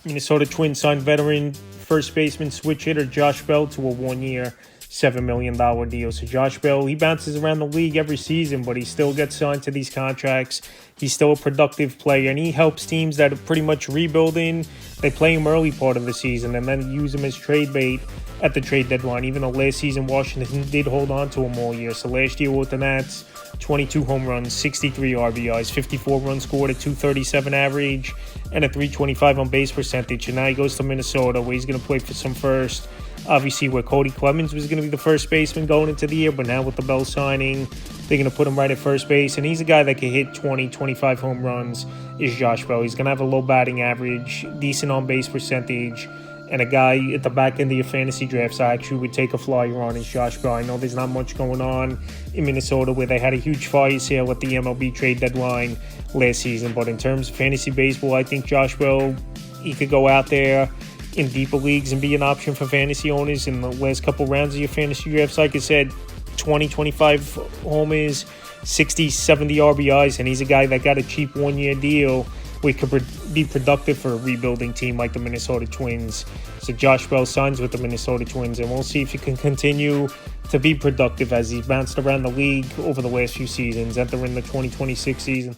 Minnesota Twins signed veteran first baseman switch hitter Josh Bell to a 1-year, $7 million deal. So Josh Bell, he bounces around the league every season, but he still gets signed to these contracts. He's still a productive player, and he helps teams that are pretty much rebuilding. They play him early part of the season and then use him as trade bait at the trade deadline, even though last season Washington did hold on to him all year. So last year with the Nats, 22 home runs, 63 RBIs, 54 runs scored, a 237 average, and a 325 on base percentage. And now he goes to Minnesota, where he's going to play for some first. Obviously, where Cody Clemens was going to be the first baseman going into the year, but now with the Bell signing, they're going to put him right at first base. And he's a guy that can hit 20, 25 home runs, is Josh Bell. He's going to have a low batting average, decent on base percentage, and a guy at the back end of your fantasy drafts I actually would take a flyer on is Josh Bell. I know there's not much going on in Minnesota, where they had a huge fire sale at the MLB trade deadline last season, but in terms of fantasy baseball, I think Josh Bell, he could go out there in deeper leagues and be an option for fantasy owners in the last couple rounds of your fantasy drafts. Like I said, 20, 25 homers, 60, 70 RBIs, and he's a guy that got a cheap 1-year deal where he could be productive for a rebuilding team like the Minnesota Twins. So Josh Bell signs with the Minnesota Twins, and we'll see if he can continue to be productive as he's bounced around the league over the last few seasons, entering the 2026 season.